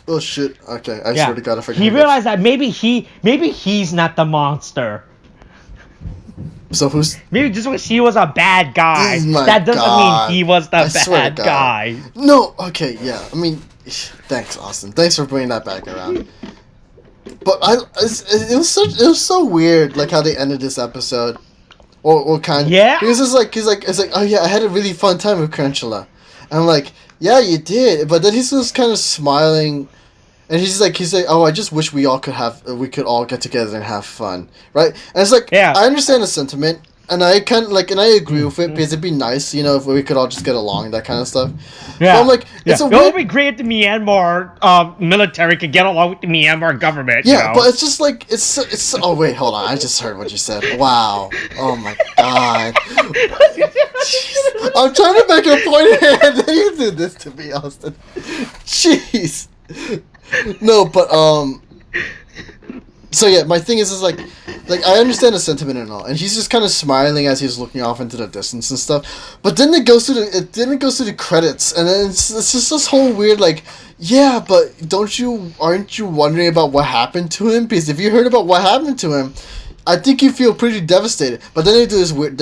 Oh shit. Okay, I swear to God, I forgot. He realized that maybe he's not the monster. So who's? Maybe just because he was a bad guy. That doesn't mean he was the bad guy. No. Okay. Yeah. I mean, thanks, Austin. Thanks for bringing that back around. But it was so weird, like how they ended this episode, or kind. Yeah. Because it's like, oh yeah, I had a really fun time with Crunchula, and I'm like, yeah, you did. But then he's just kind of smiling, and he's like, oh, I just wish we could all get together and have fun, right? And it's like, Yeah. I understand the sentiment. And I agree with it because it'd be nice, you know, if we could all just get along, that kind of stuff. Yeah, but I'm like, it's a it weird. would be great if the Myanmar military could get along with the Myanmar government. Yeah, you know? but it's just like it's. Oh wait, hold on. I just heard what you said. Wow. Oh my god. Jeez. I'm trying to make a point here, and then you do this to me, Austin. Jeez. No, but So yeah, my thing is like I understand the sentiment and all, and he's just kind of smiling as he's looking off into the distance and stuff. But then it goes to the credits, and then it's just this whole weird like, yeah, but aren't you wondering about what happened to him? Because if you heard about what happened to him, I think you feel pretty devastated. But then they do this weird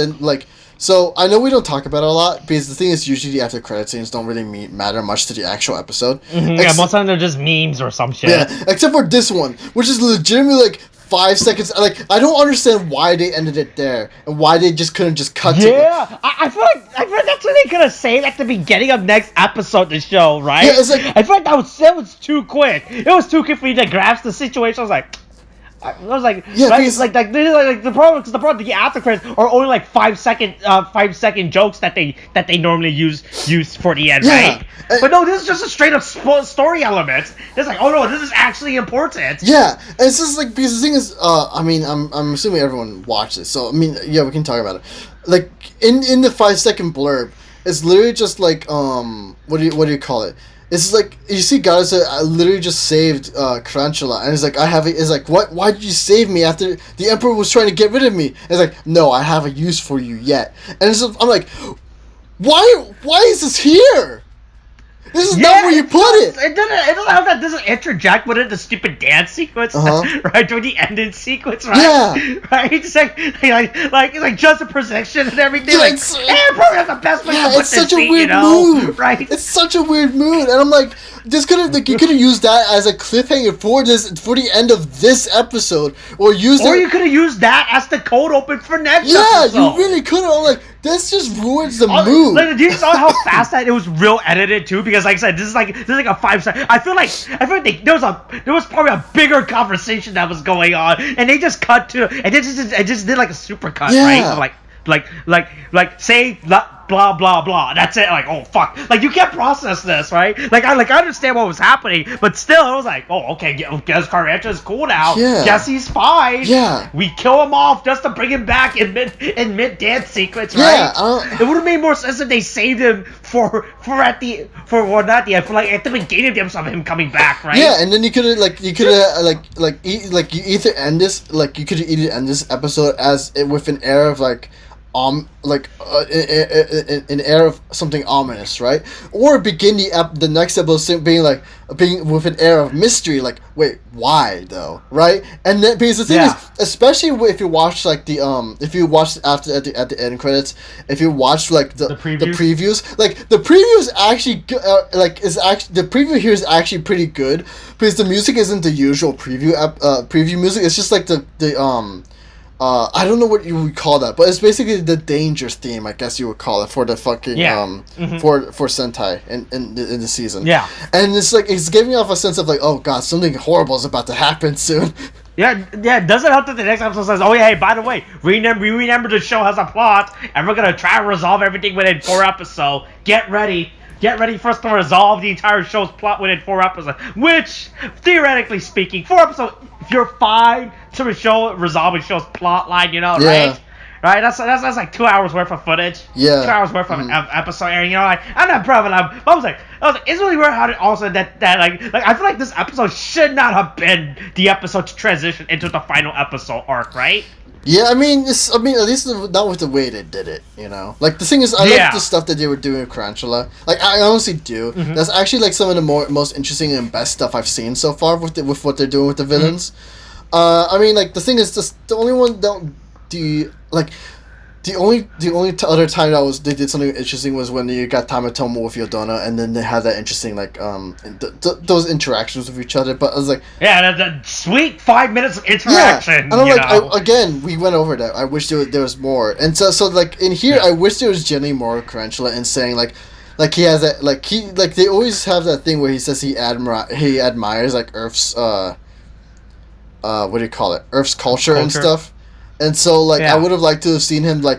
So I know we don't talk about it a lot because the thing is usually after credit scenes don't really matter much to the actual episode. Yeah, most of the time they're just memes or some shit. Yeah, except for this one, which is legitimately like 5 seconds. Like I don't understand why they ended it there and why they just couldn't just cut to it. Yeah, I feel like that's what they could have said at the beginning of next episode to show, right? Yeah, it's like I feel like that was too quick. It was too quick for you to grasp the situation. I was like, yeah, right? because, like the problem, the after credits are only like 5 second jokes that they normally use for the end, yeah, right? But no, this is just a straight up story element. It's like, oh no, this is actually important. Yeah, and it's just like because the thing is, I mean, I'm assuming everyone watched it, so I mean, yeah, we can talk about it. Like in the 5 second blurb, it's literally just like what do you call it? It's like you see guys that I literally just saved Crunchula, and it's like it's like what? Why did you save me after the Emperor was trying to get rid of me? And it's like no, I have a use for you yet, and I'm like, why is this here? This is not where you put it. It doesn't have that. Doesn't interject with it. The stupid dance sequence, right? During the ending sequence, right? Yeah. Right. It's like just a projection and everything. Yeah, like, probably has the best way to put it's such a scene, weird move, right? It's such a weird move, and I'm like, you could have used that as a cliffhanger for the end of this episode, or you could have used that as the cold open for next episode. Yeah, you really could have. I'm like, this just ruins the move. Like, do you saw how fast that it was real edited too? Because like I said, this is like a 5 second. I feel like there was probably a bigger conversation that was going on, and they just cut to and they just did like a super cut, right? Like say blah blah blah. That's it. Like, oh fuck. Like you can't process this, right? Like I understand what was happening, but still I was like, oh okay, guess Carrancha is cool now. Yeah. Guess he's fine. Yeah. We kill him off just to bring him back in mid dance sequence, Yeah. right? It would have made more sense if they saved him for not the end, for like at the beginning of the episode of him coming back, right? Yeah, and then you could have you either end this episode as with an air of an air of something ominous, right? Or begin the next episode being with an air of mystery, like wait, why though, right? And then because the thing is, especially if you watch at the end credits, if you watch the previews, like the previews actually the preview here is actually pretty good because the music isn't the usual preview music. It's just like the I don't know what you would call that, but it's basically the danger theme, I guess you would call it, for the fucking for Sentai in the season. Yeah, and it's like it's giving off a sense of like, oh god, something horrible is about to happen soon. Yeah. It doesn't help that the next episode says, oh yeah, hey, by the way, we remember the show has a plot, and we're gonna try to resolve everything within 4 episodes. Get ready for us to resolve the entire show's plot within 4 episodes. Which, theoretically speaking, 4 episodes, if you're fine to resolving show's plot line, right? Right? That's like 2 hours worth of footage. Yeah. 2 hours worth of episode airing, like, I'm not proud of it. I was like, it's really weird how it also that like I feel like this episode should not have been the episode to transition into the final episode arc, right? Yeah, I mean, at least not with the way they did it, Like, the thing is, I like the stuff that they were doing with Crunchula. Like, I honestly do. Mm-hmm. That's actually, like, some of the most interesting and best stuff I've seen so far with what they're doing with the villains. I mean, like, the thing is, just the only one The only other time they did something interesting was when you got Tamatomo with Yodona, and then they had that interesting those interactions with each other. But I was like, yeah, the sweet 5 minutes of interaction. Yeah, and I'm again, we went over that. I wish there was more, and so like in here, I wish there was generally more Tarantula and saying like he has that they always have that thing where he says he admires like Earth's what do you call it, Earth's culture and stuff. And so, I would have liked to have seen him, they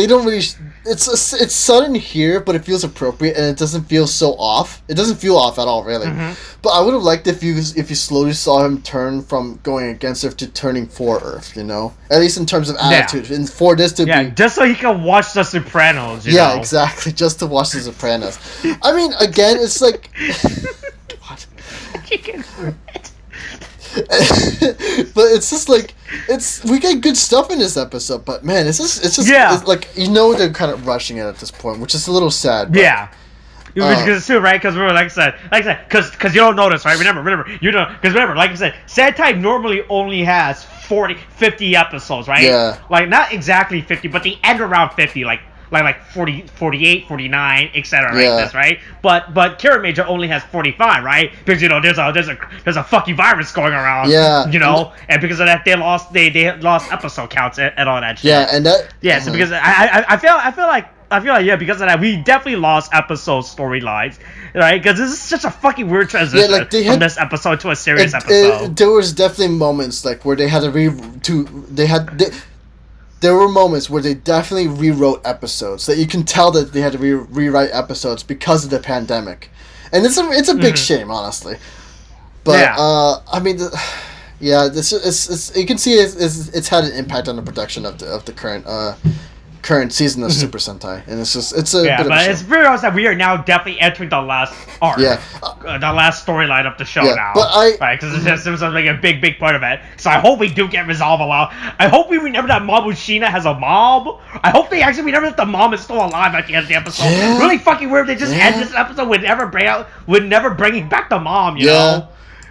don't really... It's sudden here, but it feels appropriate, and it doesn't feel so off. It doesn't feel off at all, really. Mm-hmm. But I would have liked if you slowly saw him turn from going against Earth to turning for Earth, you know? At least in terms of attitude. And for this to be... just so he can watch The Sopranos, you know? Yeah, exactly. Just to watch The Sopranos. I mean, again, it's like... God. But it's just we get good stuff in this episode, but man, it's just it's they're kind of rushing it at this point, which is a little sad. But, because it's too right. Because like I said, because you don't notice, right? Remember, you know, because remember, like I said, Sentai normally only has 50 episodes, right? Yeah. Like not exactly 50, but they end around 50, like 40, 48, 49, etc. Like this, right? But Kiramager only has 45, right? Because you know there's a fucking virus going around. Yeah. You know, and because of that they lost episode counts and all that shit. Yeah, and that. Yeah, so because I feel like because of that we definitely lost episode storylines, right? Because this is such a fucking weird transition from this episode to a serious episode. There was definitely moments where they had there were moments where they definitely rewrote episodes. That you can tell that they had to rewrite episodes because of the pandemic, and it's a big shame, honestly. But I mean, this it's you can see it's had an impact on the production of the current season of Super Sentai, and it's a bit of a shame. It's very honest that we are now definitely entering the last arc, the last storyline of the show now, but right? Because it was like a big part of it. So I hope we do get resolved a lot. I hope we remember that Mabushina has a mom. I hope they actually remember that the mom is still alive at the end of the episode. Yeah. Really fucking weird. They just end this episode with never bringing back the mom. You know.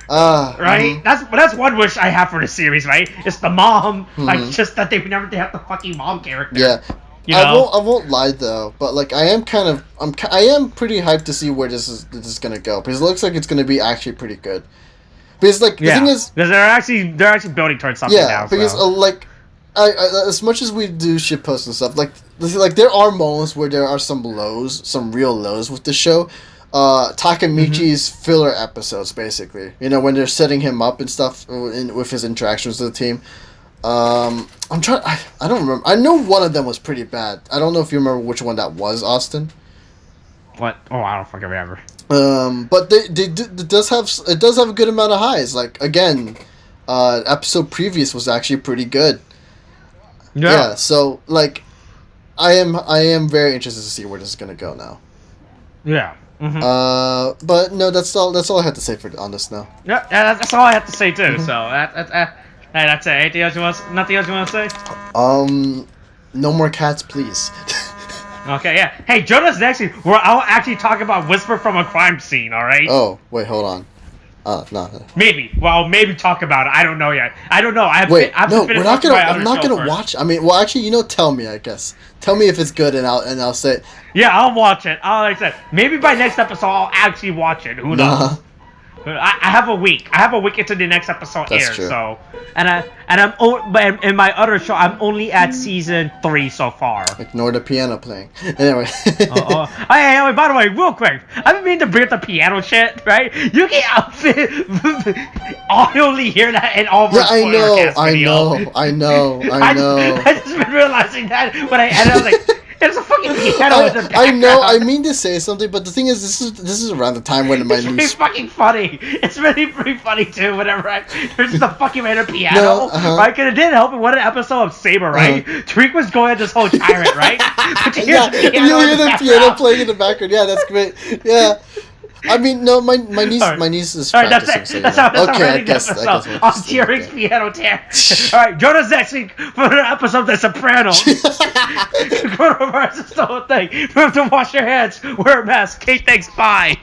Right? Mm-hmm. That's one wish I have for the series, right? It's the mom, just that they have the fucking mom character. Yeah. You know? I won't lie though, but I am pretty hyped to see where this is gonna go, because it looks like it's gonna be actually pretty good. Because the thing is, because they're actually building towards something now. Yeah, because I as much as we do shitpost and stuff, there are moments where there are some real lows with the show. Takamichi's filler episodes, basically. You know, when they're setting him up and stuff with his interactions with the team. I don't remember. I know one of them was pretty bad. I don't know if you remember which one that was, Austin. What? Oh, I don't fucking remember. But it does have a good amount of highs. Again, episode previous was actually pretty good. Yeah. So I am very interested to see where this is gonna go now. Yeah. Mm-hmm. But no, that's all I had to say on this now. Yeah, that's all I have to say too. So that's it. Anything else nothing else you want to say? No more cats, please. Okay, yeah. Hey, join us next week where I'll actually talk about Whisper from a Crime Scene. All right. Oh wait, hold on. No. Maybe. Well, maybe talk about it. I don't know yet. I don't know. We're not gonna. I'm not gonna watch. I mean, well, actually, tell me. I guess. Tell me if it's good, and I'll say. Yeah, I'll watch it. Like I said, maybe by next episode I'll actually watch it. Who knows? I have a week. I have a week until the next episode airs. True. So, but in my other show, I'm only at season 3 so far. Ignore the piano playing. Anyway. Hey, by the way, real quick, I've been meaning to bring up the piano shit, right? You can audibly hear that in all of our I know. I just been realizing that when I edited, I was like. There's a fucking piano in the background. I know. I mean to say something, but the thing is, this is around the time when my It's really fucking funny. It's really pretty funny too. Whenever there's just a fucking random piano, right? Because it didn't help in one episode of Saber, right? Tariq was going at this whole tyrant, right? But you hear the piano playing in the background. Yeah, that's great. Yeah. I mean, no, my niece is practicing. That's how I guess on Tariq's piano tear. All right, join us next week for an episode of The Sopranos. Coronavirus is the whole thing. Remember to wash your hands, wear a mask. Okay, thanks, bye.